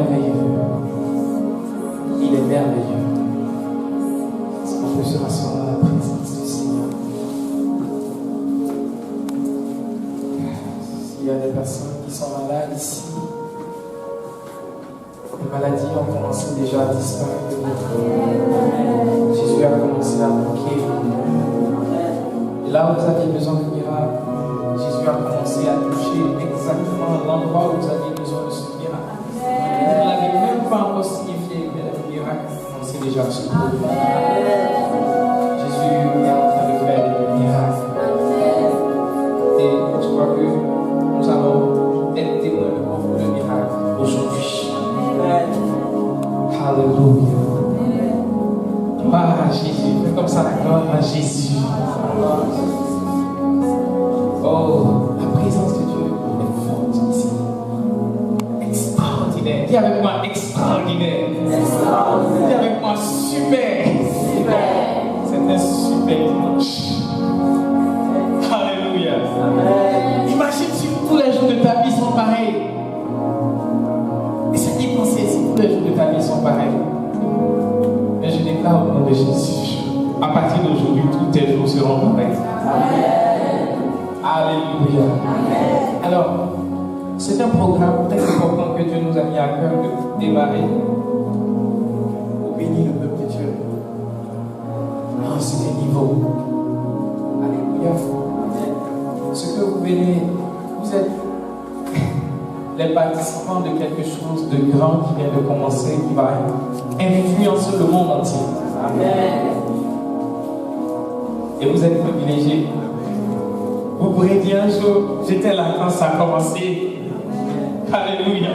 merveilleux. Il est merveilleux. Est-ce qu'on peut se rasseoir dans la présence du Seigneur? S'il y a des personnes qui sont malades ici, les maladies ont commencé déjà à disparaître de notre. Jésus a commencé à manquer. Et là où vous aviez besoin de miracle, Jésus a commencé à toucher exactement l'endroit où vous aviez besoin de ce miracle. Il n'avait même pas encore signifié, mais le miracle a commencé déjà à se produire. Jésus est en train de faire des miracles. Et je crois que nous allons être témoins de beaucoup de miracles aujourd'hui. Alléluia. Gloire à Jésus. Fais comme ça la gloire à Jésus. Oh, la présence de Dieu est forte ici. Extraordinaire. Dis avec moi, extraordinaire. Dis avec moi, super. C'est un super dimanche. Alléluia. Imagine si tous les jours de ta vie sont pareils. Essaye d'y penser si tous les jours de ta vie sont pareils. Mais je déclare au nom de Jésus, à partir d'aujourd'hui, tous tes jours seront pareils. Alléluia. Alors, c'est un programme très important que Dieu nous a mis à cœur de démarrer pour bénir le peuple de Dieu. À un certain niveau. Alléluia. Ce que vous venez, vous êtes les participants de quelque chose de grand qui vient de commencer, qui va influencer le monde entier. Amen. Et vous êtes privilégiés. Vous pourrez dire un jour, j'étais là quand ça a commencé. Alléluia.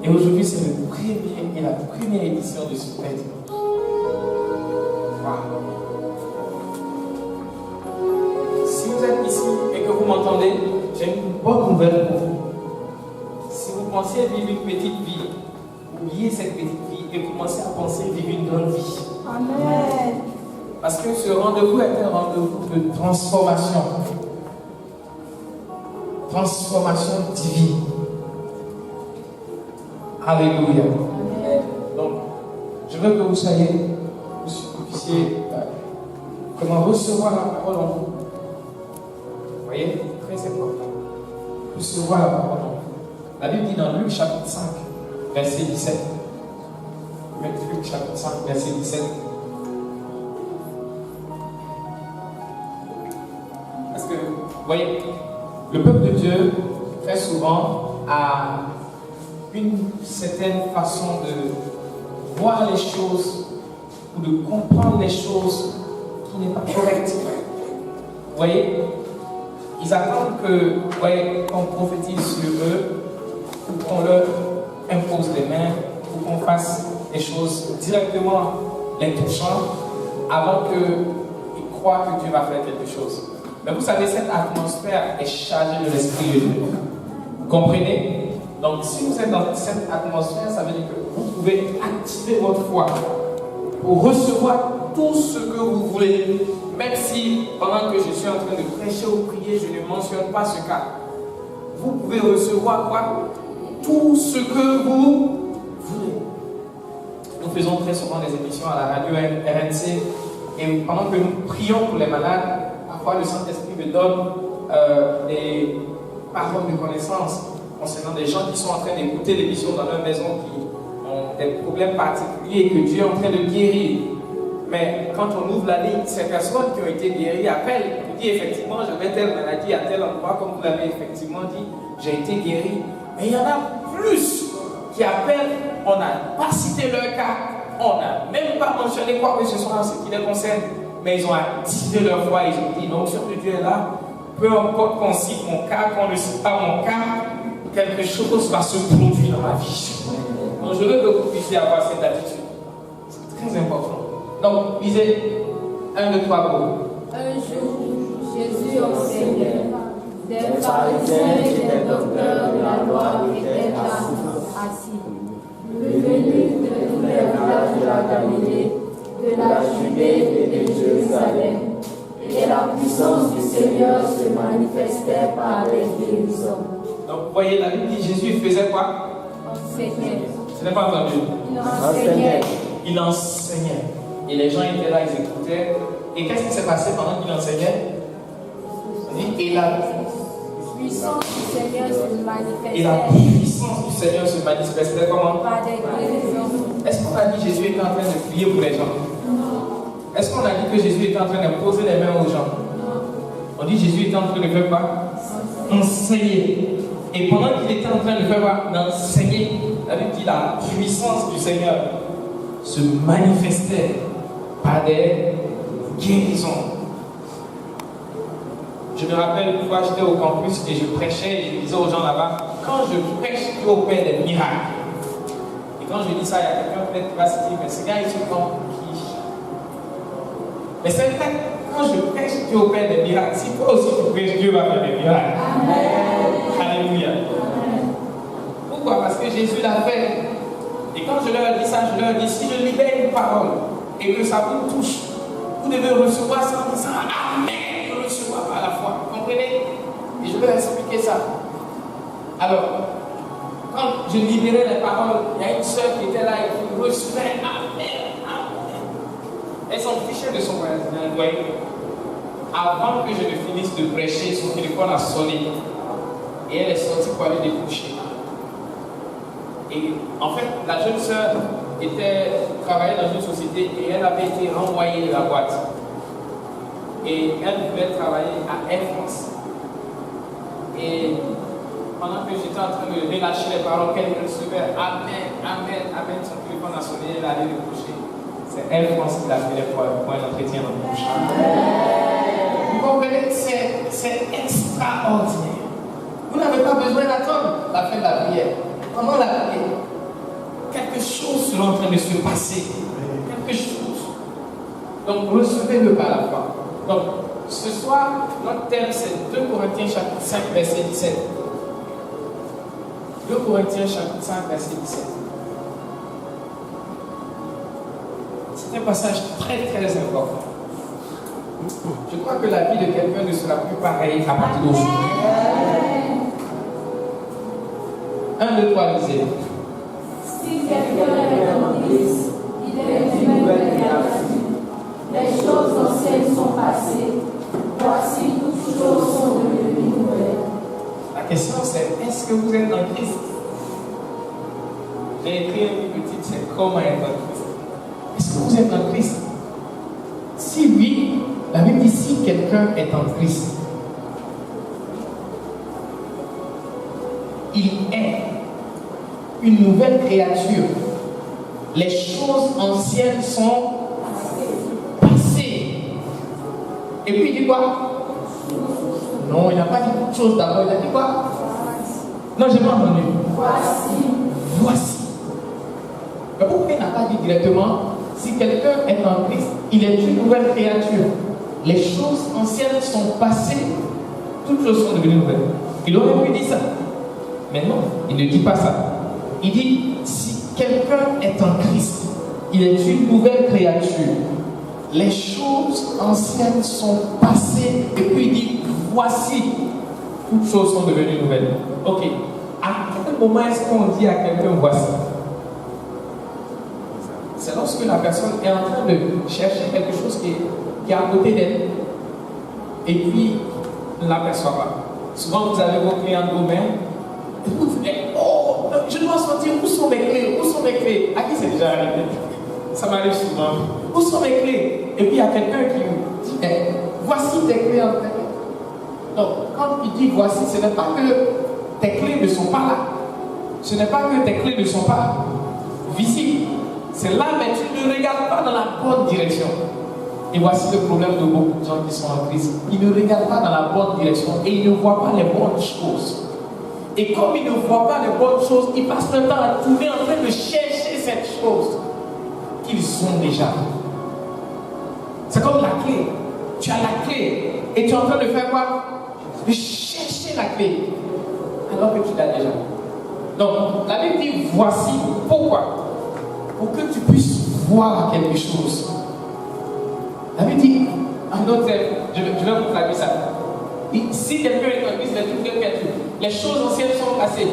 Et aujourd'hui, c'est le premier et la première édition de ce fête. Wow. Si vous êtes ici et que vous m'entendez, j'ai une bonne nouvelle pour vous. Si vous pensez vivre une petite vie, oubliez cette petite vie et commencez à penser vivre une grande vie. Amen. Parce que ce rendez-vous est un rendez-vous de transformation. Transformation divine. Alléluia. Donc, je veux que vous soyez, vous puissiez comment recevoir la parole en vous. Vous voyez, très important. Recevoir la parole en vous. La Bible dit dans Luc chapitre 5, verset 17. Luc chapitre 5, verset 17. Parce que, vous voyez, le peuple de Dieu, très souvent, a une certaine façon de voir les choses ou de comprendre les choses qui n'est pas correcte. Vous voyez, ils attendent qu'on prophétise sur eux ou qu'on leur impose les mains ou qu'on fasse les choses directement les touchant avant qu'ils croient que Dieu va faire quelque chose. Mais vous savez, cette atmosphère est chargée de l'Esprit de Dieu. Vous comprenez? Donc, si vous êtes dans cette atmosphère, ça veut dire que vous pouvez activer votre foi pour recevoir tout ce que vous voulez. Même si, pendant que je suis en train de prêcher ou prier, je ne mentionne pas ce cas. Vous pouvez recevoir quoi? Tout ce que vous voulez. Nous faisons très souvent des émissions à la radio RNC. Et pendant que nous prions pour les malades, parfois le Saint-Esprit me donne des paroles de connaissance concernant des gens qui sont en train d'écouter l'émission dans leur maison, qui ont des problèmes particuliers que Dieu est en train de guérir. Mais quand on ouvre la ligne, ces personnes qui ont été guéries appellent pour dire effectivement j'avais telle maladie à tel endroit, comme vous l'avez effectivement dit, j'ai été guéri. Mais il y en a plus qui appellent, on n'a pas cité leur cas, on n'a même pas mentionné quoi que ce soit en ce qui les concerne, mais ils ont activé leur foi, ils ont dit l'onction de Dieu est là, peu importe qu'on cite mon cas, qu'on ne cite pas mon cas, quelque chose va se produire dans ma vie. Donc je veux que vous puissiez avoir cette attitude. C'est très important. Donc, lisez 1, 2, 3 mots. Un jour, Jésus enseignait. Des pharisiens et des docteurs de la loi étaient là, assis. Venus de tous les villages de la Galilée, de la Judée et de Jérusalem. Et la puissance du Seigneur se manifestait par les guérisons. Donc vous voyez, la Bible dit Jésus il faisait quoi? Enseignait. Ce n'est pas entendu. Il enseignait. Il enseignait. Et les gens étaient là, ils écoutaient. Et qu'est-ce qui s'est passé pendant qu'il enseignait? Et la Puissance du Seigneur se manifestait. Et la puissance du Seigneur se manifestait comment? Par des guérisons. Est-ce qu'on a dit que Jésus était en train de prier pour les gens? Non. Est-ce qu'on a dit que Jésus était en train de poser les mains aux gens? On dit que Jésus était en train de faire quoi? Enseigner. Et pendant qu'il était en train de faire quoi? D'enseigner, la Bible dit la puissance du Seigneur se manifestait par des guérisons. Je me rappelle une fois, j'étais au campus et je prêchais et je disais aux gens là-bas, quand je prêche, Dieu opère des miracles. Et quand je dis ça, il y a quelqu'un peut-être qui va se dire, mais ce gars, il se prend qui? Mais c'est vrai, quand je prêche, Dieu opère des miracles. Si toi aussi tu prêches, Dieu va faire des miracles. Amen. Alléluia. Amen. Pourquoi? Parce que Jésus l'a fait. Et quand je leur dis ça, je leur dis, si je libère une parole et que ça vous touche, vous devez recevoir ça en disant Amen. Recevoir par la foi. Vous comprenez? Et je vais expliquer ça. Alors, quand je libérais les paroles, il y a une soeur qui était là et qui recevait Amen. Amen. Elle s'en fichait de son voisin. Avant que je ne finisse de prêcher, son téléphone a sonné. Et elle est sortie pour aller découcher. Et en fait, la jeune sœur travaillait dans une société et elle avait été renvoyée de la boîte. Et elle voulait travailler à Air France. Et pendant que j'étais en train de relâcher les paroles qu'elle recevait, Amen, Amen, Amen, son téléphone a sonné, elle allait le coucher. C'est Air France qui l'a fait pour un entretien dans le couche. Vous comprenez? C'est extraordinaire. Vous n'avez pas besoin d'attendre la fin de la prière. Comment la prière? Quelque chose sera en train de se passer. Quelque chose. Donc recevez-le par la foi. Donc ce soir, notre thème c'est 2 Corinthiens chapitre 5 verset 17. 2 Corinthiens chapitre 5 verset 17. C'est un passage très très important. Je crois que la vie de quelqu'un ne sera plus pareille à partir d'aujourd'hui. 1, 2, 3, lisez. Si quelqu'un est en Christ, il est une nouvelle créature. Les choses anciennes sont passées. Voici, toutes choses sont devenues nouvelles. La question c'est, est-ce que vous êtes en Christ? J'ai écrit une petite, c'est comment être en Christ. Est-ce que vous êtes en Christ? Si oui, la Bible dit si quelqu'un est en Christ, il est une nouvelle créature. Les choses anciennes sont passées. Et puis il dit quoi? Non, il n'a pas dit toute chose d'abord. Il a dit quoi? Non, je n'ai pas entendu. Voici. Mais pourquoi il n'a pas dit directement si quelqu'un est en Christ, il est une nouvelle créature? Les choses anciennes sont passées, toutes choses sont devenues nouvelles. Il aurait pu dire ça. Mais non, il ne dit pas ça. Il dit, si quelqu'un est en Christ, il est une nouvelle créature. Les choses anciennes sont passées. Et puis il dit, voici, toutes choses sont devenues nouvelles. Ok. À quel moment est-ce qu'on dit à quelqu'un, voici? C'est lorsque la personne est en train de chercher quelque chose qui est à côté d'elle. Et puis, ne l'aperçoit pas. Souvent, vous avez vos clés entre vos mains. Et vous dites, oh, je dois sortir, où sont mes clés? Où sont mes clés? À qui c'est déjà arrivé? Ça m'arrive souvent. Où sont mes clés? Et puis il y a quelqu'un qui vous dit, voici tes clés en fait. Donc, quand il dit voici, ce n'est pas que tes clés ne sont pas là. Ce n'est pas que tes clés ne sont pas visibles. C'est là, mais tu ne regardes pas dans la bonne direction. Et voici le problème de beaucoup de gens qui sont en Christ. Ils ne regardent pas dans la bonne direction et ils ne voient pas les bonnes choses. Et comme ils ne voient pas les bonnes choses, ils passent le temps à tourner en train de chercher cette chose qu'ils ont déjà. C'est comme la clé. Tu as la clé et tu es en train de faire quoi? De chercher la clé alors que tu l'as déjà. Donc, la Bible dit voici. Pourquoi? Pour que tu puisses voir quelque chose. La Bible dit, un autre, je vais vous traduire ça. Si quelqu'un est en Christ, il est une nouvelle créature. Les choses anciennes sont passées.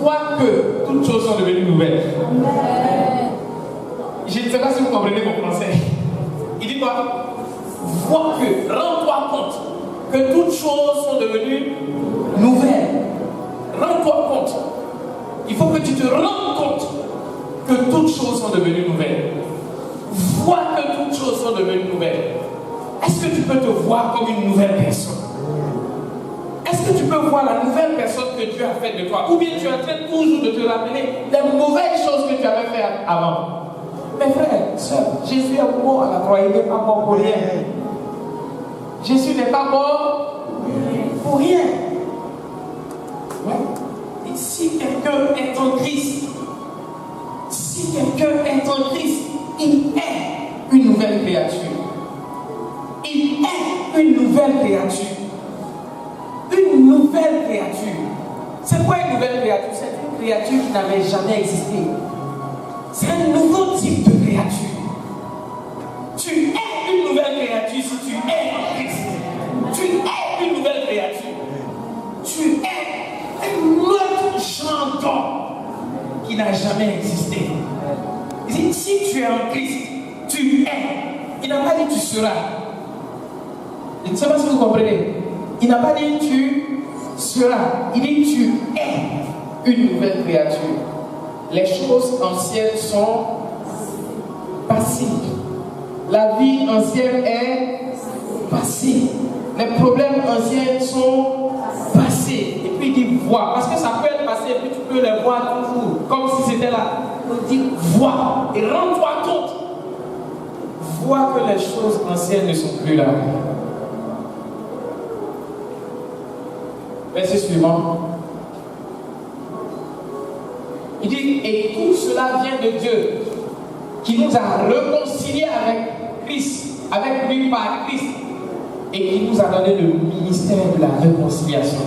Vois que toutes choses sont devenues nouvelles. Amen. Je ne sais pas si vous comprenez mon français. Il dit quoi? Vois que, rends-toi compte que toutes choses sont devenues nouvelles. Rends-toi compte. Il faut que tu te rendes compte que toutes choses sont devenues nouvelles. Vois que toutes choses sont devenues nouvelles. Est-ce que tu peux te voir comme une nouvelle personne? Est-ce que tu peux voir la nouvelle personne que Dieu a faite de toi? Ou bien tu es en train toujours de te rappeler les mauvaises choses que tu avais faites avant? Mes frères, sœurs, Jésus est mort à la croix, il n'est pas mort pour rien. Jésus n'est pas mort pour rien. Ouais. Et si quelqu'un est en Christ, il est une nouvelle créature. Il est une nouvelle créature. Une nouvelle créature. C'est quoi une nouvelle créature? C'est une créature qui n'avait jamais existé. C'est un nouveau type de créature. Tu es une nouvelle créature si tu es en Christ. Tu es une nouvelle créature. Tu es un autre genre d'homme qui n'a jamais existé. Il dit, si tu es en Christ, tu es. Il n'a pas dit tu seras. Je ne sais pas si vous comprenez. Il n'a pas dit tu seras. Il dit tu es une nouvelle créature. Les choses anciennes sont passées. La vie ancienne est passée. Les problèmes anciens sont passés. Et puis il dit vois. Parce que ça peut être passé et puis tu peux les voir toujours. Comme si c'était là. Il dit vois. Et rends-toi compte. Vois que les choses anciennes ne sont plus là. Verset suivant. Il dit, et tout cela vient de Dieu, qui nous a réconciliés avec Christ, avec lui par Christ, et qui nous a donné le ministère de la réconciliation.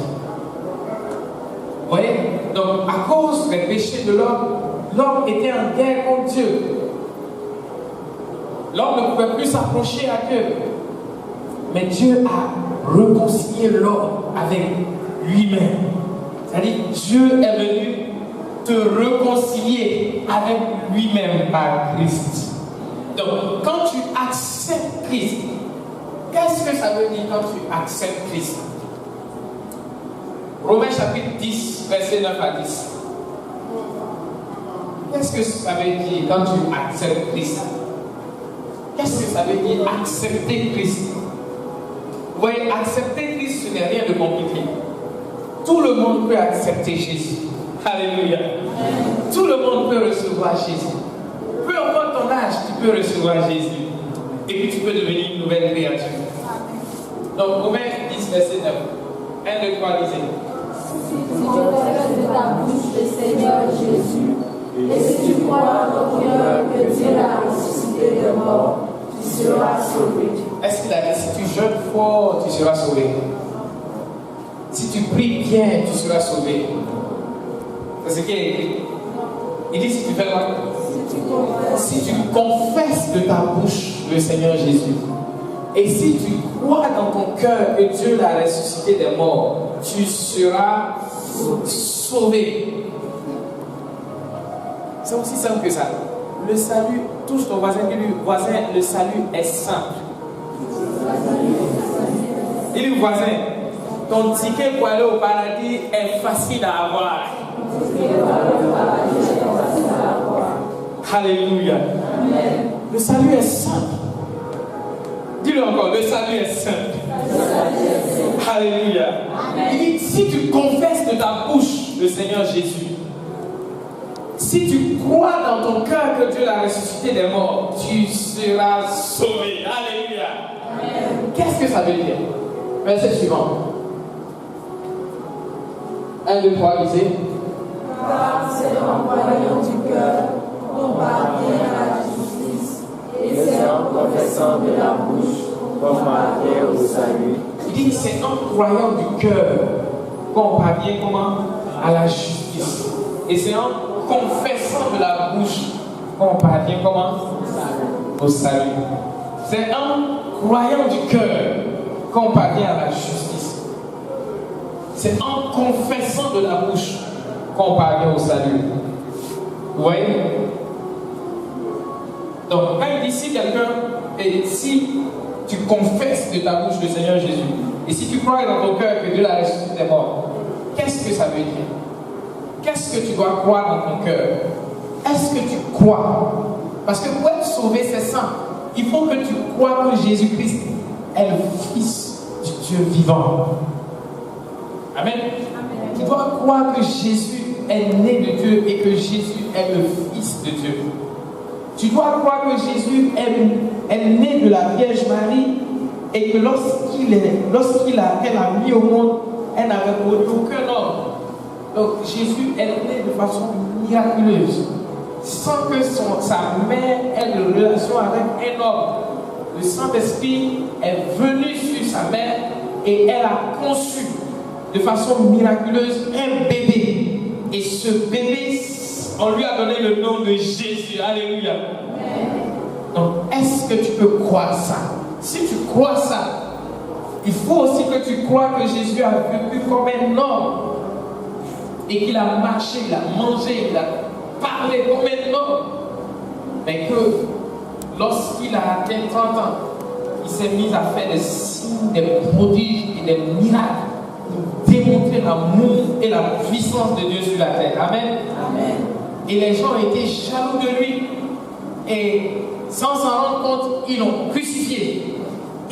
Vous voyez? Donc, à cause des péchés de l'homme, l'homme était en guerre contre Dieu. L'homme ne pouvait plus s'approcher à Dieu. Mais Dieu a réconcilié l'homme avec lui-même. C'est-à-dire, Dieu est venu te réconcilier avec lui-même par Christ. Donc, quand tu acceptes Christ, qu'est-ce que ça veut dire quand tu acceptes Christ? Romains chapitre 10, verset 9 à 10. Qu'est-ce que ça veut dire quand tu acceptes Christ? Qu'est-ce que ça veut dire accepter Christ? Vous voyez, accepter Christ, ce n'est rien de compliqué. Tout le monde peut accepter Jésus. Alléluia. Tout le monde peut recevoir Jésus. Peu importe ton âge, tu peux recevoir Jésus. Et puis tu peux devenir une nouvelle créature. Donc, Romains 10, verset 9. 1, 2, 3, lisez. Si tu confesses de ta bouche le Seigneur Jésus, et si tu crois dans ton cœur que Dieu l'a ressuscité de mort, tu seras sauvé. Est-ce qu'il a dit, si tu jeûnes fort, tu seras sauvé? Si tu pries bien, tu seras sauvé. C'est ce qu'il a écrit. Il dit, si tu fais quoi? Si tu confesses de ta bouche le Seigneur Jésus, et si tu crois dans ton cœur que Dieu l'a ressuscité des morts, tu seras sauvé. C'est aussi simple que ça. Le salut, touche ton voisin, dis-lui, voisin, le salut est simple. Dis-lui, voisin, ton ticket pour aller au paradis est facile à avoir. Alléluia. Amen. Le salut est simple. Dis-le encore, le salut est simple. Alléluia. Amen. Il dit, si tu confesses de ta bouche le Seigneur Jésus, si tu crois dans ton cœur que Dieu l'a ressuscité des morts, tu seras sauvé. Alléluia. Amen. Qu'est-ce que ça veut dire? Verset suivant. 1, 2, 3, lisez. Car c'est en croyant du cœur qu'on parvient à la justice, et c'est en confessant de la bouche qu'on parvient au salut. Il dit c'est en croyant du cœur qu'on parvient comment? À la justice. Et c'est en confessant de la bouche qu'on parvient comment? Au salut. C'est en croyant du cœur qu'on parvient à la justice. C'est en confessant de la bouche qu'on parvient au salut. Vous voyez? Donc, quand il dit si quelqu'un, et si tu confesses de ta bouche le Seigneur Jésus, et si tu crois dans ton cœur que Dieu l'a ressuscité des morts, qu'est-ce que ça veut dire? Qu'est-ce que tu dois croire dans ton cœur? Est-ce que tu crois? Parce que pour être sauvé, c'est simple. Il faut que tu crois que Jésus-Christ est le Fils du Dieu vivant. Amen. Tu dois croire que Jésus est né de Dieu et que Jésus est le Fils de Dieu. Tu dois croire que Jésus est né de la Vierge Marie et que qu'elle a mis au monde, elle n'avait connu aucun homme. Donc Jésus est né de façon miraculeuse, sans que sa mère ait de relation avec un homme. Le Saint-Esprit est venu sur sa mère et elle a conçu de façon miraculeuse un bébé. Et ce bébé, on lui a donné le nom de Jésus. Alléluia. Donc, est-ce que tu peux croire ça? Si tu crois ça, il faut aussi que tu crois que Jésus a vécu comme un homme et qu'il a marché, il a mangé, il a parlé comme un homme, mais que lorsqu'il a atteint 30 ans, il s'est mis à faire des signes, des prodiges et des miracles pour démontrer l'amour et la puissance de Dieu sur la terre. Amen. Amen. Et les gens étaient jaloux de lui. Et sans s'en rendre compte, ils l'ont crucifié.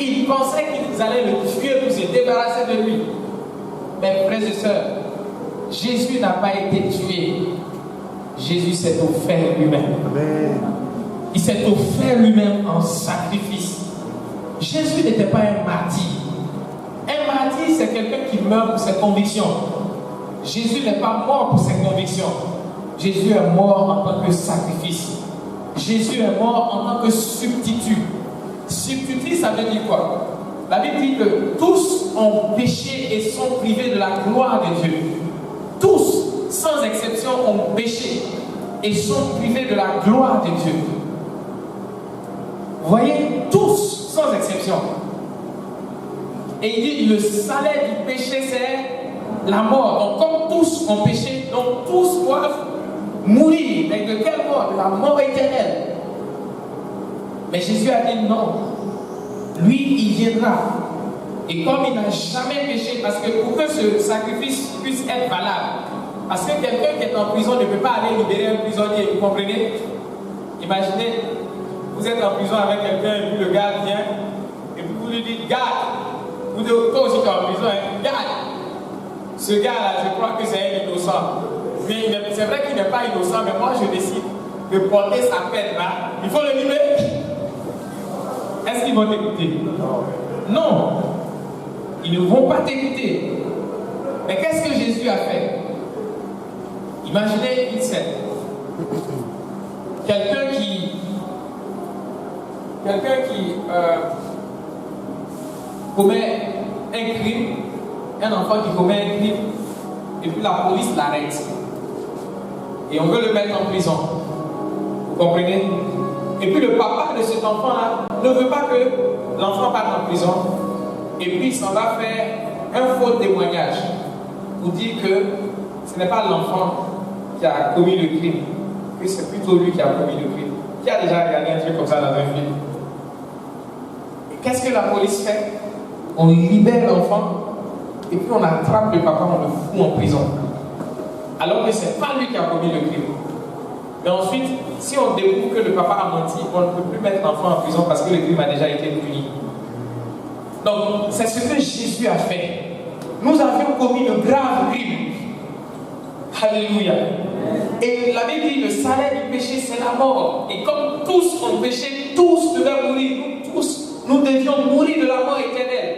Ils pensaient qu'ils allaient le tuer pour se débarrasser de lui. Mais frères et sœurs, Jésus n'a pas été tué. Jésus s'est offert lui-même. Amen. Il s'est offert lui-même en sacrifice. Jésus n'était pas un martyr. Un martyr, c'est quelqu'un qui meurt pour ses convictions. Jésus n'est pas mort pour ses convictions. Jésus est mort en tant que sacrifice. Jésus est mort en tant que substitut. Substitut, ça veut dire quoi? La Bible dit que tous ont péché et sont privés de la gloire de Dieu. Tous, sans exception, ont péché et sont privés de la gloire de Dieu. Vous voyez, tous, sans exception. Et il dit, le salaire du péché, c'est la mort. Donc, comme tous ont péché, donc tous doivent mourir. Mais de quelle mort? De la mort éternelle. Mais Jésus a dit non. Lui, il viendra. Et comme il n'a jamais péché, parce que pour que ce sacrifice puisse être valable, parce que quelqu'un qui est en prison ne peut pas aller libérer un prisonnier, vous comprenez? Imaginez, vous êtes en prison avec quelqu'un et puis le gars vient et puis vous lui dites, garde, toi aussi tu es en prison, hein? Garde. Ce gars-là, je crois que c'est un innocent. Mais c'est vrai qu'il n'est pas innocent, mais moi je décide de porter sa peine là. Il faut le libérer. Est-ce qu'ils vont t'écouter? Non. Ils ne vont pas t'écouter. Mais qu'est-ce que Jésus a fait? Imaginez une scène. Quelqu'un qui commet un crime, un enfant qui commet un crime, et puis la police l'arrête. Et on veut le mettre en prison. Vous comprenez? Et puis le papa de cet enfant-là ne veut pas que l'enfant parte en prison. Et puis il s'en va faire un faux témoignage pour dire que ce n'est pas l'enfant qui a commis le crime, que c'est plutôt lui qui a commis le crime. Qui a déjà regardé un truc comme ça dans un film? Et qu'est-ce que la police fait? On libère l'enfant et puis on attrape le papa, on le fout en prison. Alors que ce n'est pas lui qui a commis le crime. Mais ensuite, si on découvre que le papa a menti, on ne peut plus mettre l'enfant en prison parce que le crime a déjà été puni. Donc, c'est ce que Jésus a fait. Nous avions commis le grave crime. Alléluia. Et la Bible dit, le salaire du péché, c'est la mort. Et comme tous ont péché, tous devaient mourir. Nous devions mourir de la mort éternelle.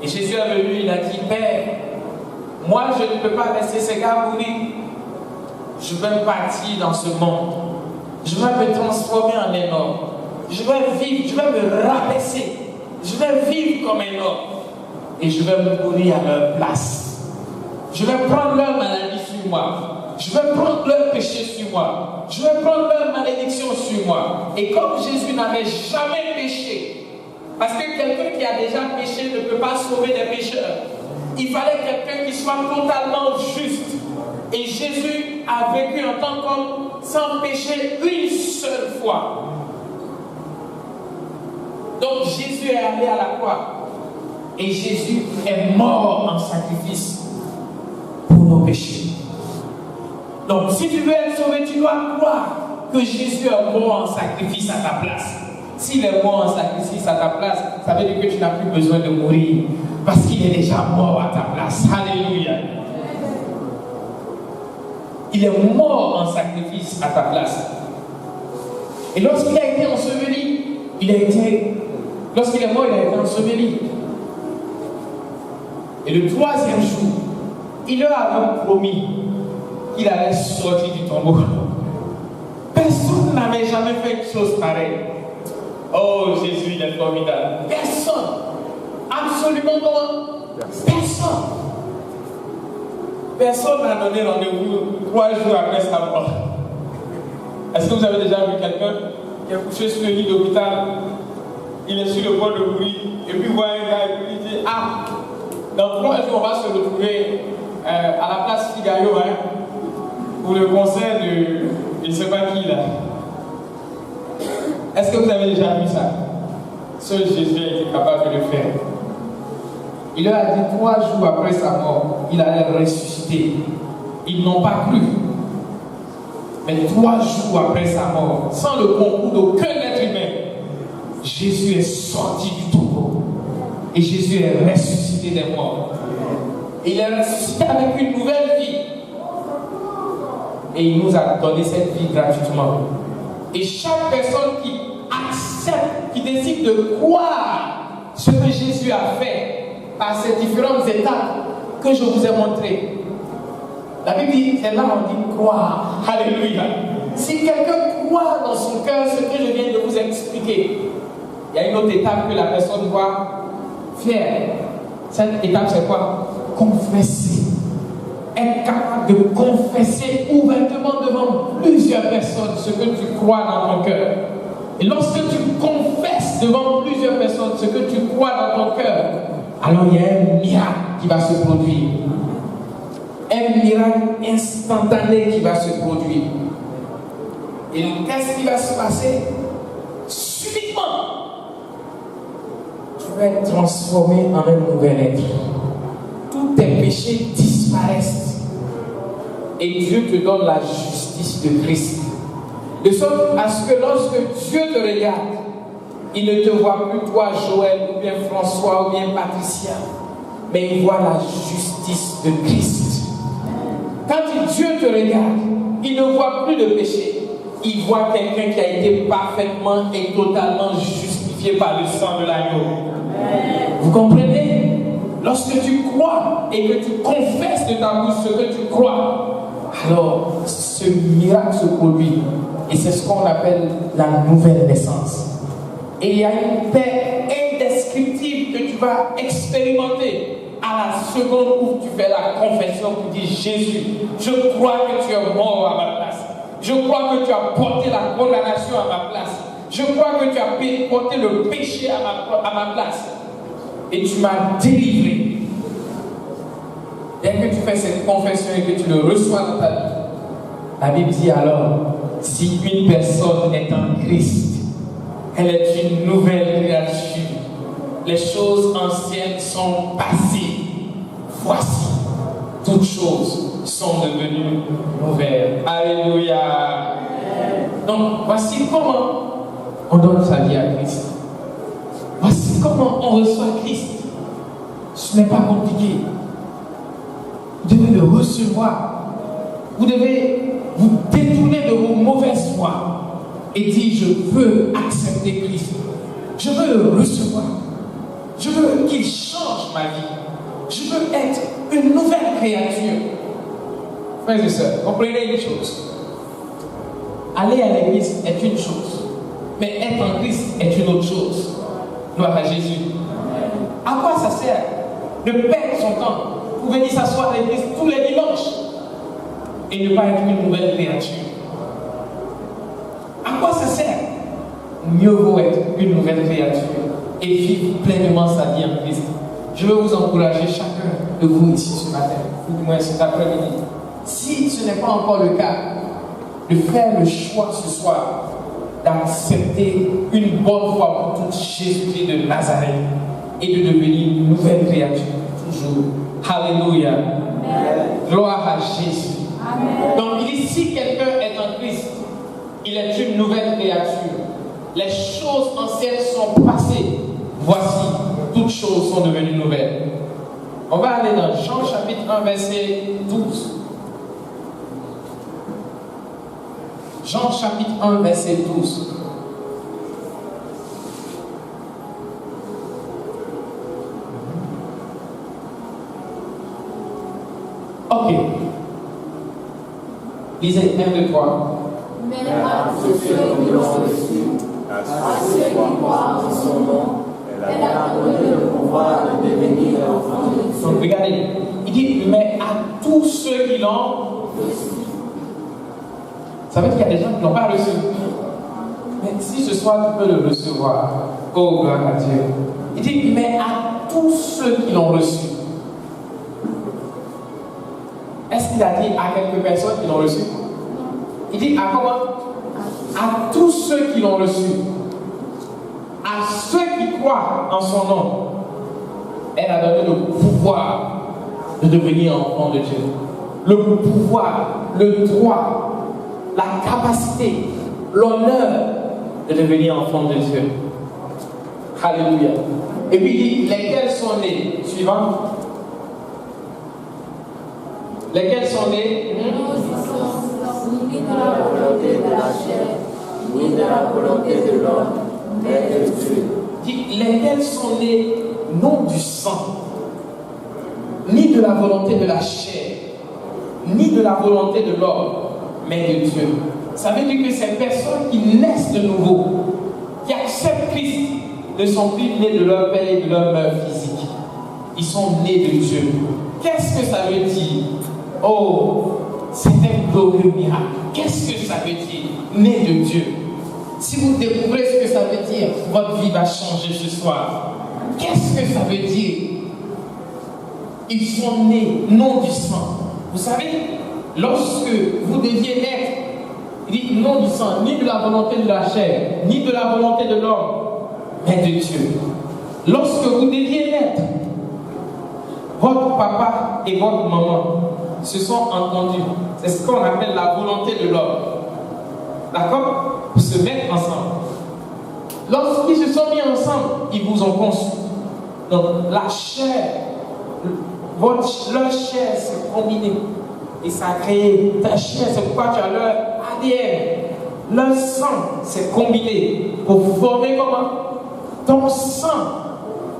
Et Jésus est venu, il a dit, Père, moi je ne peux pas laisser ces gars mourir. Je vais partir dans ce monde. Je vais me transformer en un homme. Je vais vivre, je vais me rabaisser. Je vais vivre comme un homme. Et je vais mourir à leur place. Je vais prendre leur maladie sur moi. Je vais prendre leur péché sur moi. Je vais prendre leur malédiction sur moi. Et comme Jésus n'avait jamais péché, parce que quelqu'un qui a déjà péché ne peut pas sauver des pécheurs. Il fallait quelqu'un qui soit totalement juste. Et Jésus a vécu en tant qu'homme sans péché une seule fois. Donc Jésus est allé à la croix. Et Jésus est mort en sacrifice pour nos péchés. Donc si tu veux être sauvé, tu dois croire que Jésus est mort en sacrifice à ta place. S'il est mort en sacrifice à ta place, ça veut dire que tu n'as plus besoin de mourir. Parce qu'il est déjà mort à ta place. Alléluia. Il est mort en sacrifice à ta place. Et lorsqu'il a été enseveli, lorsqu'il est mort, il a été enseveli. Et le troisième jour, il leur avait promis qu'il allait sortir du tombeau. Personne n'avait jamais fait une chose pareille. Oh, Jésus, il est formidable. Personne. Absolument pas. Personne. Personne n'a donné rendez-vous 3 jours après sa mort. Est-ce que vous avez déjà vu quelqu'un qui est couché sur le lit d'hôpital, il est sur le point de mourir, et puis il voit un gars et puis il dit, ah, dans 3 jours on va se retrouver à la place Figaro pour le concert de je ne sais pas qui là. Est-ce que vous avez déjà vu ça? Seul Jésus a été capable de le faire. Il leur a dit 3 jours après sa mort, il allait ressusciter. Ils n'ont pas cru. Mais 3 jours après sa mort, sans le concours d'aucun être humain, Jésus est sorti du tombeau. Et Jésus est ressuscité des morts. Et il est ressuscité avec une nouvelle vie. Et il nous a donné cette vie gratuitement. Et chaque personne qui accepte, qui décide de croire ce que Jésus a fait par ces différentes étapes que je vous ai montrées. La Bible dit, c'est là on dit croire. Alléluia. Si quelqu'un croit dans son cœur ce que je viens de vous expliquer, il y a une autre étape que la personne doit faire. Cette étape, c'est quoi? Confesser. Être capable de confesser ouvertement devant plusieurs personnes ce que tu crois dans ton cœur. Et lorsque tu confesses devant plusieurs personnes ce que tu crois dans ton cœur, alors il y a un miracle qui va se produire. Un miracle instantané qui va se produire. Et qu'est-ce qui va se passer? Subitement, tu vas être transformé en un nouvel être. Tous tes péchés disparaissent. Et Dieu te donne la justice de Christ. De sorte à ce que lorsque Dieu te regarde, il ne te voit plus toi, Joël, ou bien François, ou bien Patricia, mais il voit la justice de Christ. Quand Dieu te regarde, il ne voit plus de péché. Il voit quelqu'un qui a été parfaitement et totalement justifié par le sang de l'agneau. Vous comprenez? Lorsque tu crois et que tu confesses de ta bouche ce que tu crois, alors ce miracle se produit. Et c'est ce qu'on appelle la nouvelle naissance. Et il y a une paix indescriptible que tu vas expérimenter à la seconde où tu fais la confession, tu dis Jésus, je crois que tu es mort à ma place. Je crois que tu as porté la condamnation à ma place. Je crois que tu as porté le péché à ma place. Et tu m'as délivré. Dès que tu fais cette confession et que tu le reçois dans ta vie, la Bible dit alors, si une personne est en Christ, elle est une nouvelle créature. Les choses anciennes sont passées. Voici, toutes choses sont devenues nouvelles. Alléluia. Donc, voici comment on donne sa vie à Christ. Voici comment on reçoit Christ. Ce n'est pas compliqué. Vous devez le recevoir. Vous devez vous détourner de vos mauvaises voies et dire je veux accepter Christ. Je veux le recevoir. Je veux qu'il change ma vie. Je veux être une nouvelle créature. Frères et sœurs, comprenez une chose. Aller à l'église est une chose, mais être en Christ est une autre chose. Gloire à Jésus. À quoi ça sert de perdre son temps pour venir s'asseoir à l'église tous les dimanches et ne pas être une nouvelle créature? À quoi ça sert? Mieux vaut être une nouvelle créature et vivre pleinement sa vie en Christ. Je veux vous encourager chacun de vous ici ce matin, ou du moins cet après-midi, si ce n'est pas encore le cas, de faire le choix ce soir d'accepter une bonne fois pour toutes Jésus-Christ de Nazareth et de devenir une nouvelle créature, toujours. Alléluia. Gloire à Jésus. Amen. Donc il dit, si quelqu'un est en Christ, il est une nouvelle créature. Les choses anciennes sont passées. Voici, toutes choses sont devenues nouvelles. On va aller dans Jean chapitre 1, verset 12. Jean chapitre 1, verset 12. Ok. Lisez 1, 2, 3. Mais à tous ceux qui l'ont reçu, à ceux qui croient en son nom, elle a donné le pouvoir de devenir enfants de Dieu. Donc regardez, il dit, mais à tous ceux qui l'ont reçu. Ça veut dire qu'il y a des gens qui n'ont pas reçu. Mais si ce soir tu peux le recevoir, oh gloire à Dieu. Il dit, mais à tous ceux qui l'ont reçu. Est-ce qu'il a dit à quelques personnes qui l'ont reçu? Il dit à comment? À tous ceux qui l'ont reçu. À ceux qui croient en son nom. Elle a donné le pouvoir de devenir enfant de Dieu. Le pouvoir, le droit, la capacité, l'honneur de devenir enfant de Dieu. Alléluia. Et puis il dit, lesquels sont nés? Suivant. Lesquels sont nés? Ni de la volonté de la chair, ni de la volonté de l'homme, mais de Dieu. Dit, lesquels sont nés non du sang, ni de la volonté de la chair, ni de la volonté de l'homme, mais de Dieu. Ça veut dire que ces personnes qui naissent de nouveau, qui acceptent Christ, ne sont plus nés de leur père et de leur mère physique. Ils sont nés de Dieu. Qu'est-ce que ça veut dire? Oh, c'est un glorieux miracle. Qu'est-ce que ça veut dire? Né de Dieu. Si vous découvrez ce que ça veut dire, votre vie va changer ce soir. Qu'est-ce que ça veut dire? Ils sont nés non du sang. Vous savez, lorsque vous deviez naître, il dit non du sang, ni de la volonté de la chair, ni de la volonté de l'homme, mais de Dieu. Lorsque vous deviez naître, votre papa et votre maman se sont entendus. C'est ce qu'on appelle la volonté de l'homme. D'accord? Pour se mettre ensemble. Lorsqu'ils se sont mis ensemble, ils vous ont conçu. Donc la chair, leur chair s'est combinée. Et ça a créé ta chair, c'est pourquoi tu as leur ADN. Leur sang s'est combiné pour former comment? Ton sang.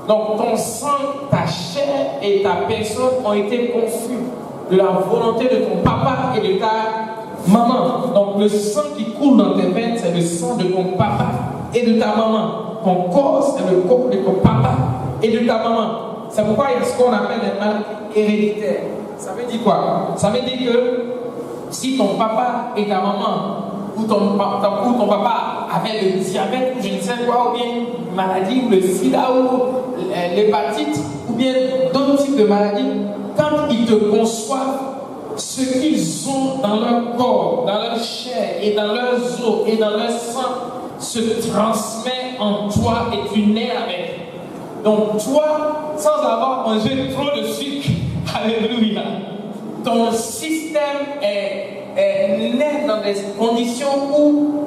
Donc ton sang, ta chair et ta personne ont été conçus de la volonté de ton papa et de ta maman. Donc le sang qui coule dans tes veines, c'est le sang de ton papa et de ta maman. Ton corps, c'est le corps de ton papa et de ta maman. C'est pourquoi il y a ce qu'on appelle les maladies héréditaires. Ça veut dire quoi? Ça veut dire que si ton papa et ta maman ou ton papa avait le diabète ou je ne sais quoi, ou bien une maladie, ou le sida, ou l'hépatite, ou bien d'autres types de maladies, quand ils te conçoivent, ce qu'ils ont dans leur corps, dans leur chair et dans leurs os et dans leur sang se transmet en toi et tu nais avec. Donc toi, sans avoir mangé trop de sucre, alléluia, ton système est né dans des conditions où,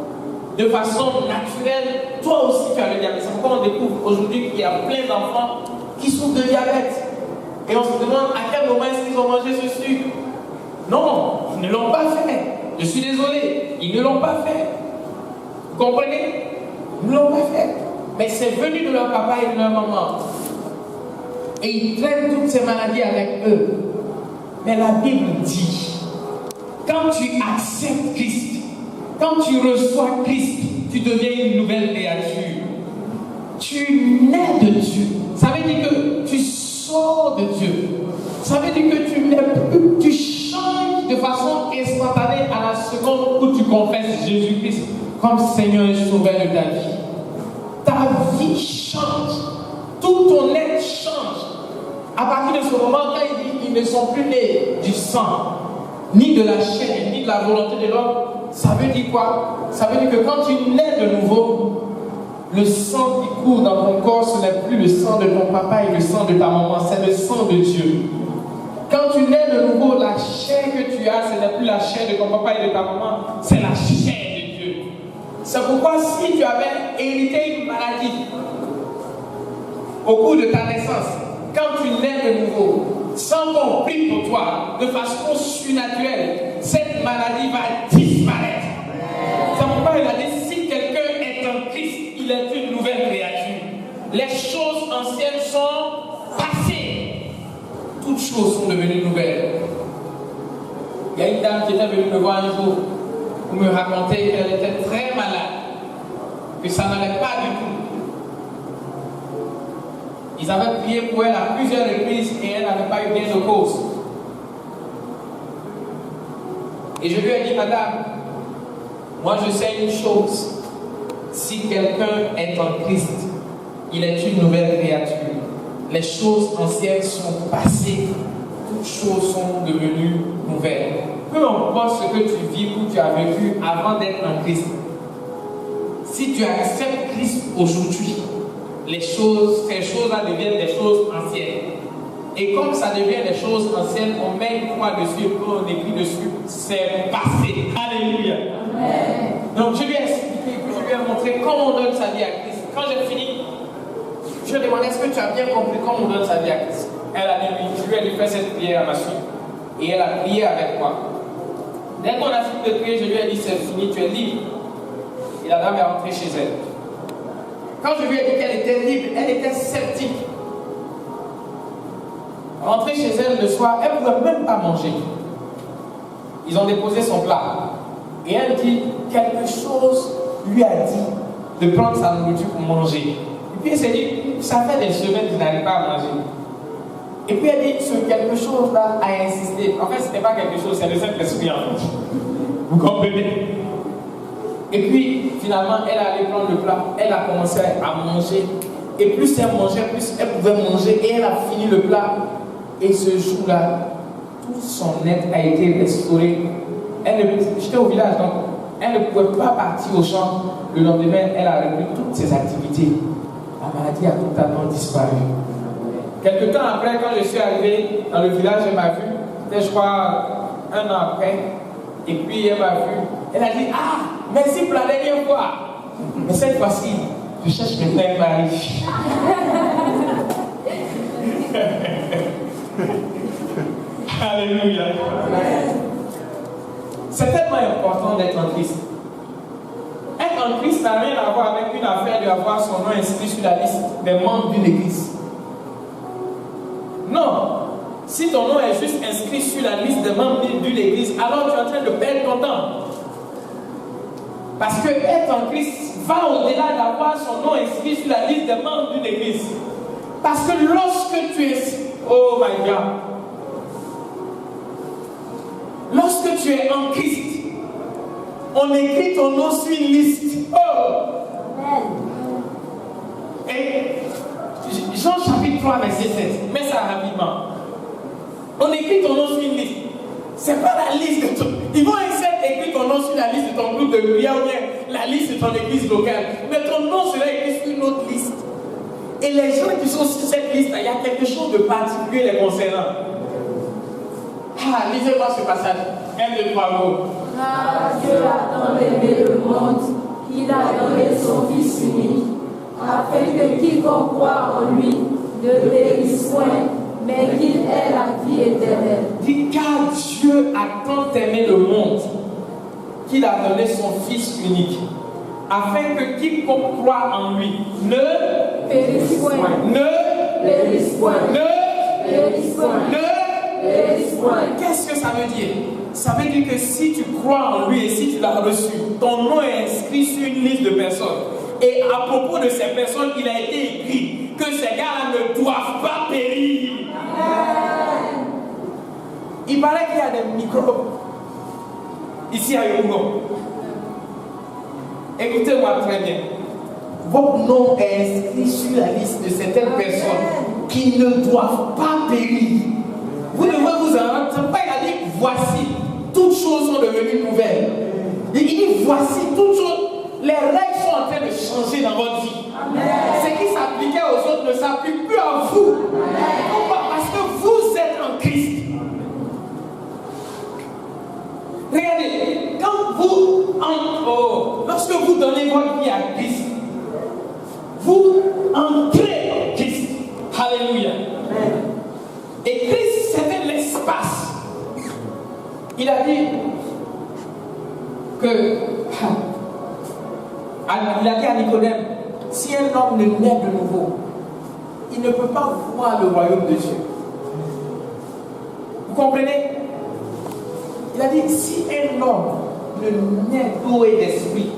de façon naturelle, toi aussi tu as le diabète. C'est pourquoi on découvre aujourd'hui qu'il y a plein d'enfants qui souffrent de diabète. Et on se demande à quel moment est-ce qu'ils ont mangé ce sucre. Non, ils ne l'ont pas fait. Je suis désolé, ils ne l'ont pas fait. Vous comprenez? Ils ne l'ont pas fait. Mais c'est venu de leur papa et de leur maman. Et ils traînent toutes ces maladies avec eux. Mais la Bible dit, quand tu acceptes Christ, quand tu reçois Christ, tu deviens une nouvelle créature. Tu nais de Dieu. Ça veut dire que tu sors de Dieu. Ça veut dire que tu n'es plus, tu changes de façon instantanée à la seconde où tu confesses Jésus-Christ comme Seigneur et Sauveur de ta vie. Ta vie change. Tout ton être change. À partir de ce moment, quand il dit qu'ils ne sont plus nés du sang, ni de la chair, ni de la volonté de l'homme, ça veut dire quoi? Ça veut dire que quand tu nais de nouveau, le sang qui coule dans ton corps, ce n'est plus le sang de ton papa et le sang de ta maman, c'est le sang de Dieu. Quand tu nais de nouveau, la chair que tu as, ce n'est plus la chair de ton papa et de ta maman, c'est la chair de Dieu. C'est pourquoi si tu avais hérité une maladie au cours de ta naissance, quand tu nais de nouveau, sans qu'on prie pour toi, de façon surnaturelle, cette maladie va disparaître. C'est pourquoi il a dit, si quelqu'un est en Christ, il est une nouvelle créature. Les choses anciennes sont passées. Toutes choses sont devenues nouvelles. Il y a une dame qui était venue me voir un jour pour me raconter qu'elle était très malade, que ça n'allait pas du tout. Ils avaient prié pour elle à plusieurs reprises et elle n'avait pas eu bien de cause. Et je lui ai dit, madame, moi je sais une chose, si quelqu'un est en Christ, il est une nouvelle créature. Les choses anciennes sont passées, toutes choses sont devenues nouvelles. Peu importe ce que tu vis ou tu as vécu avant d'être en Christ, si tu acceptes Christ aujourd'hui, ces choses-là deviennent des choses anciennes. Et comme ça devient des choses anciennes, on met une croix dessus, on écrit dessus, c'est passé. Alléluia. Amen. Donc je lui ai expliqué, je lui ai montré comment on donne sa vie à Christ. Quand j'ai fini, je lui ai demandé, est-ce que tu as bien compris comment on donne sa vie à Christ? Elle a dit oui. Je lui ai dit, fais cette prière à ma suite. Et elle a prié avec moi. Dès qu'on a fini de prier, je lui ai dit, c'est fini, tu es libre. Et la dame est rentrée chez elle. Quand je lui ai dit qu'elle était libre, elle était sceptique. Rentrée chez elle le soir, elle ne pouvait même pas manger. Ils ont déposé son plat. Et elle dit, quelque chose lui a dit de prendre sa nourriture pour manger. Et puis elle s'est dit, ça fait des semaines qu'il n'arrive pas à manger. Et puis elle dit, ce quelque chose-là a insisté. En fait, ce n'était pas quelque chose, c'est le Saint-Esprit en fait. Vous comprenez? Et puis, finalement, elle allait prendre le plat, elle a commencé à manger. Et plus elle mangeait, plus elle pouvait manger. Et elle a fini le plat. Et ce jour-là, tout son être a été restauré. J'étais au village, donc elle ne pouvait pas partir au champ. Le lendemain, elle a repris toutes ses activités. La maladie a totalement disparu. Quelque temps après, quand je suis arrivé dans le village, elle m'a vu. C'était, je crois, 1 an après. Et puis, elle m'a vu. Elle a dit, ah, merci pour la dernière fois. Mais cette fois-ci, je cherche maintenant un mari. Alléluia. C'est tellement important d'être en Christ. Être en Christ n'a rien à voir avec une affaire d'avoir son nom inscrit sur la liste des membres d'une église. Non. Si ton nom est juste inscrit sur la liste des membres d'une église, alors tu es en train de perdre ton temps. Parce que être en Christ va au-delà d'avoir son nom inscrit sur la liste des membres d'une église. Parce que lorsque tu es... Oh my God. Lorsque tu es en Christ, on écrit ton nom sur une liste. Oh! Et Jean chapitre 3, verset 7. Mets ça rapidement. On écrit ton nom sur une liste. C'est pas la liste de ton... Ils vont essayer d'écrire ton nom sur la liste de ton groupe de prière ou bien la liste de ton église locale. Mais ton nom sera écrit sur une autre liste. Et les gens qui sont sur cette liste, il y a quelque chose de particulier les concernant. Ah, lisez-moi ce passage. 1, 2, 3 mots. Car Dieu a tant aimé le monde qu'il a donné son Fils unique, afin que quiconque croit en lui ne périsse point, mais qu'il ait la vie éternelle. Dit car Dieu a tant aimé le monde qu'il a donné son Fils unique, afin que quiconque croit en lui ne périsse point, ne périsse point, ne périsse point, ne périsse point. Qu'est-ce que ça veut dire? Ça veut dire que si tu crois en lui et si tu l'as reçu, ton nom est inscrit sur une liste de personnes. Et à propos de ces personnes, il a été écrit que ces gars ne doivent pas périr. Amen. Il paraît qu'il y a des microbes ici à Yongo. Écoutez-moi très bien. Votre nom est inscrit sur la liste de certaines personnes. qui ne doivent pas périr. Vous devez vous en rendre compte. Il a dit voici, toutes choses sont devenues nouvelles. Il dit voici, toutes choses, les règles sont en train de changer dans votre vie. Ce qui s'appliquait aux autres ne s'applique plus à vous. Pourquoi? Parce que vous êtes en Christ. Regardez, lorsque vous donnez votre vie à Christ, vous entrez en Christ. Alléluia. Et Christ, c'était l'espace. Il a dit à Nicodème, si un homme ne naît de nouveau, il ne peut pas voir le royaume de Dieu. Vous comprenez? Il a dit, si un homme ne naît d'eau et d'esprit,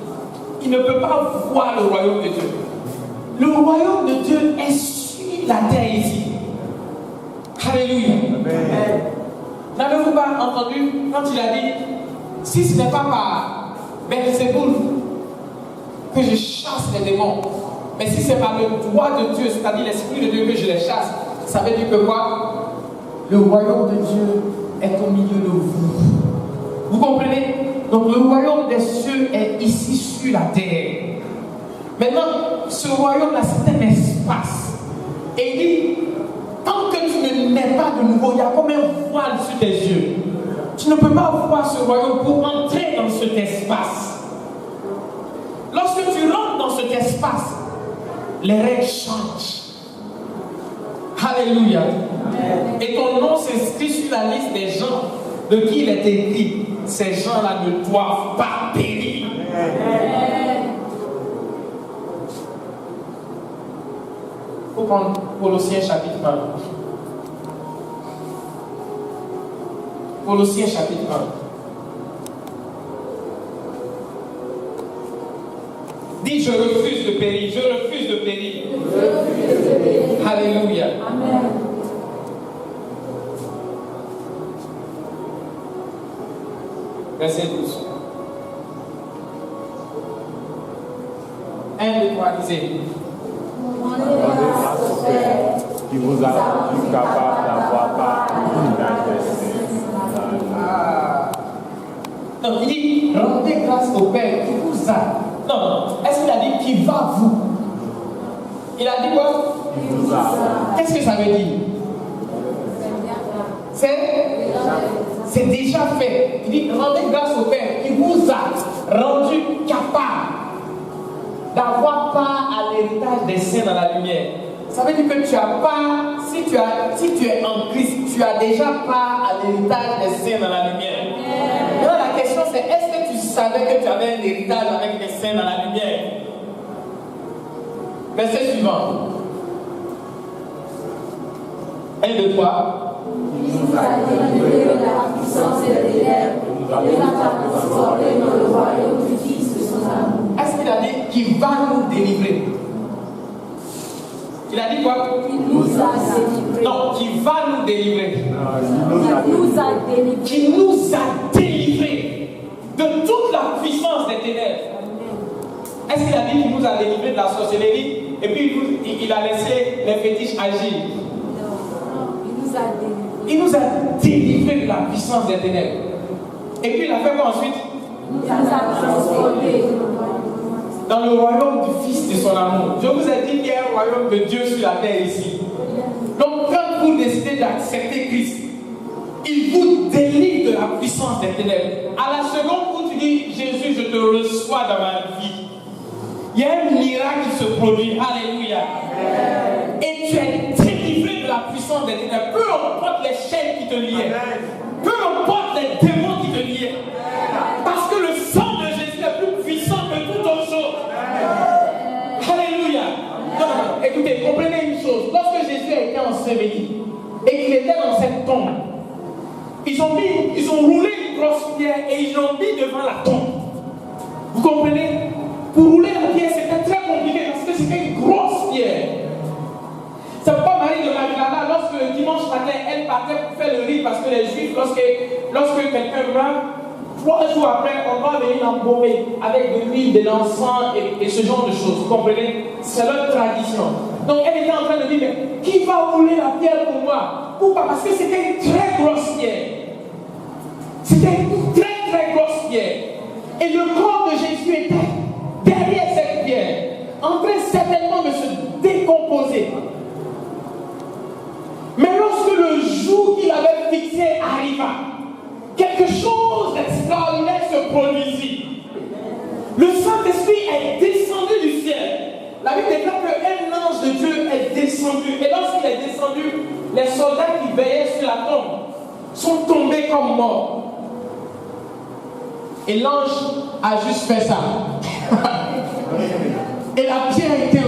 il ne peut pas voir le royaume de Dieu. Le royaume de Dieu est sur la terre ici. Alléluia. Amen. N'avez-vous pas entendu quand il a dit, si ce n'est pas par Belzéboul que je chasse les démons, mais si c'est par le droit de Dieu, c'est-à-dire l'Esprit de Dieu que je les chasse, ça veut dire que quoi? Le royaume de Dieu est au milieu de vous. Vous comprenez? Donc le royaume des cieux est ici sur la terre. Maintenant, ce royaume-là, c'est un espace. Et il dit, tant que tu ne nais pas de nouveau, il y a comme un voile sur tes yeux. Tu ne peux pas voir ce royaume pour entrer dans cet espace. Lorsque tu rentres dans cet espace, les règles changent. Alléluia. Et ton nom s'inscrit sur la liste des gens de qui il est écrit. Ces gens-là ne doivent pas périr. Il faut prendre Colossiens chapitre 1. Colossiens chapitre 1. Dis, je refuse de périr, je refuse de périr. Alléluia. Amen. Verset 12. 1, 2, 3, lisez. Qui vous a rendu capable d'avoir part à Non, il dit, rendez grâce au Père qui vous a. Non, est-ce qu'il a dit qui va vous? Il a dit quoi? Qui vous a. Qu'est-ce que ça veut dire? C'est déjà fait. Il dit, rendez grâce au Père qui vous a rendu capable d'avoir part à l'héritage des saints dans la lumière. Ça veut dire que tu as part, si tu es en Christ, tu as déjà part à l'héritage des saints dans la lumière. Maintenant la question c'est, est-ce que tu savais que tu avais un héritage avec les saints dans la lumière? Verset suivant. 1, 2, 3. Il nous a délivrés de la puissance et des ténèbres et nous a transportés dans le royaume du Fils de son amour. Est-ce qu'il a dit qu'il va nous délivrer? Il a dit quoi? Il nous a délivrés. Non, qui va nous délivrer. Il nous a délivrés. Qui nous a délivrés de toute la puissance des ténèbres. Est-ce qu'il a dit qu'il nous a délivrés de la sorcellerie et puis il a laissé les fétiches agir? Non, il nous a délivrés. Il nous a délivrés de la puissance des ténèbres. Et puis il a fait quoi ensuite? Il nous a transportés dans le royaume du Fils de son amour. Je vous ai dit qu'il y a un royaume de Dieu sur la terre ici. Donc quand vous décidez d'accepter Christ, il vous délivre de la puissance des ténèbres. À la seconde où tu dis Jésus, je te reçois dans ma vie, il y a un miracle qui se produit. Alléluia. Et tu es délivré de la puissance des ténèbres. Peu importe les chaînes qui te liaient, peu importe les démons qui te liaient, parce que le sang de Jésus est plus puissant que toute autre chose. Alléluia. Non, écoutez, comprenez une chose. Lorsque Jésus a été enseveli et qu'il était dans cette tombe, ils ont roulé une grosse pierre et ils l'ont mis devant la tombe. Vous comprenez? Pour rouler la pierre, c'était très compliqué parce que c'était une grosse pierre. C'est pourquoi Marie de Magdala, lorsque le dimanche matin, elle partait pour faire le rite, parce que les Juifs, lorsque quelqu'un meurt, 3 jours après, on va venir l'embaumer avec de l'huile, de l'encens et ce genre de choses. Vous comprenez? C'est leur tradition. Donc elle était en train de dire, mais qui va rouler la pierre pour moi? Pourquoi? Parce que c'était une très grosse pierre. C'était une très très grosse pierre. Et le corps de Jésus était derrière cette pierre, en train certainement de se décomposer. Mais lorsque le jour qu'il avait fixé arriva, quelque chose d'extraordinaire se produisit. Le Saint-Esprit est descendu du ciel. La Bible déclare qu'un ange de Dieu est descendu. Et lorsqu'il est descendu, les soldats qui veillaient sur la tombe sont tombés comme morts. Et l'ange a juste fait ça. Et la pierre était